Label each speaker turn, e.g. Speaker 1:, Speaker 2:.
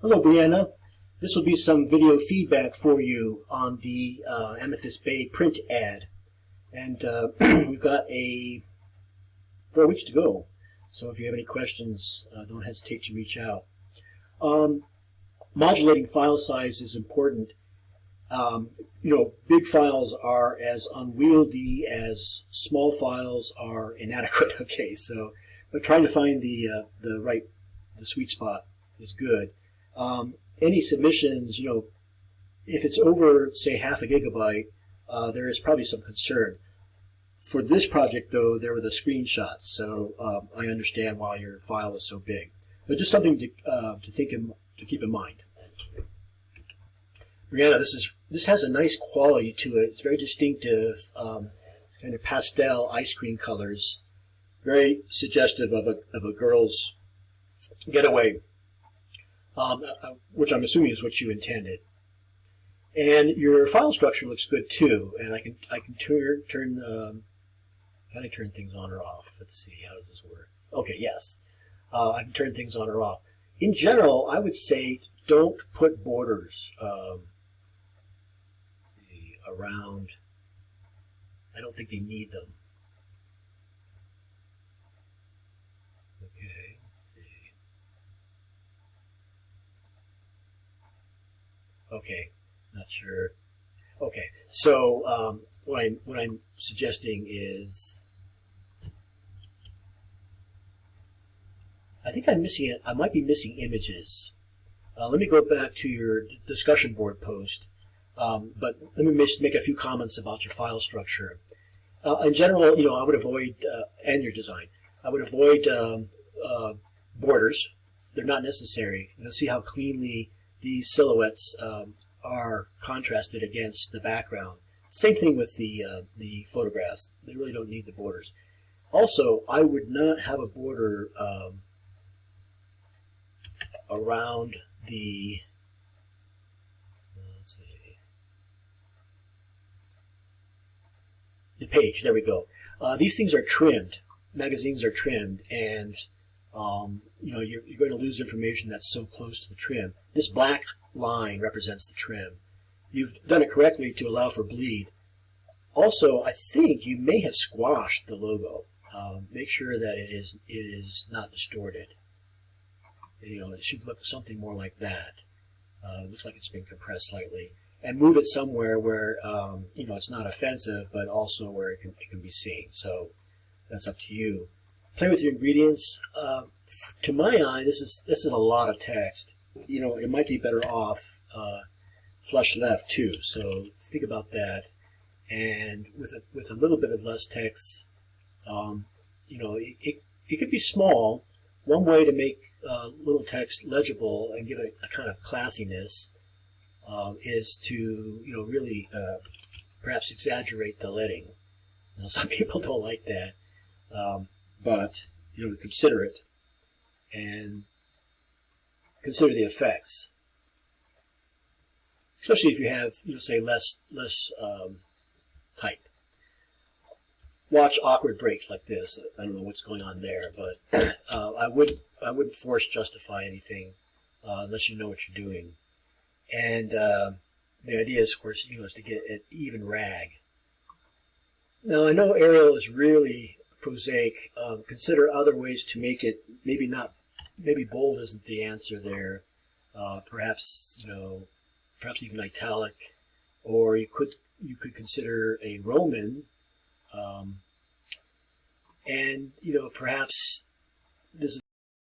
Speaker 1: Hello, Brianna. This will be some video feedback for you on the Amethyst Bay print ad. And we've got 4 weeks to go. So if you have any questions, don't hesitate to reach out. Modulating file size is important. Big files are as unwieldy as small files are inadequate. Okay, so but trying to find the sweet spot is good. Any submissions, if it's over, say, half a gigabyte, there is probably some concern. For this project, though, there were the screenshots, so I understand why your file is so big. But just something to keep in mind. Brianna, this has a nice quality to it. It's very distinctive. It's kind of pastel ice cream colors, very suggestive of a girl's getaway, which I'm assuming is what you intended. And your file structure looks good too. And I can can I turn things on or off? Let's see, how does this work? Okay, yes. I can turn things on or off. In general, I would say don't put borders around. I don't think they need them. Okay, let's see. Okay, not sure. Okay, so what I'm suggesting is, I think I might be missing images. Let me go back to your discussion board post. But let me make a few comments about your file structure. In general, I would avoid, and your design, I would avoid borders. They're not necessary. You'll see how cleanly these silhouettes are contrasted against the background. Same thing with the photographs. They really don't need the borders. Also, I would not have a border around the, let's see, the page. There we go. These things are trimmed. Magazines are trimmed, and you're going to lose information that's so close to the trim. This black line represents the trim. You've done it correctly to allow for bleed. Also, I think you may have squashed the logo. Make sure that it is not distorted. It should look something more like that. It looks like it's been compressed slightly. And move it somewhere where it's not offensive, but also where it can be seen. So that's up to you. Play with your ingredients. To my eye, this is a lot of text. It might be better off flush left too. So think about that. And with a little bit of less text, it could be small. One way to make little text legible and give it a kind of classiness is to really perhaps exaggerate the leading. Now, some people don't like that, but consider it and consider the effects, especially if you have say less type. Watch awkward breaks like this. I don't know what's going on there, but I wouldn't force justify anything unless you know what you're doing. And the idea is, of course, is to get an even rag. Now, I know Arial is really prosaic. Consider other ways to make it. Maybe bold isn't the answer there. Perhaps even italic, or you could consider a Roman. And perhaps this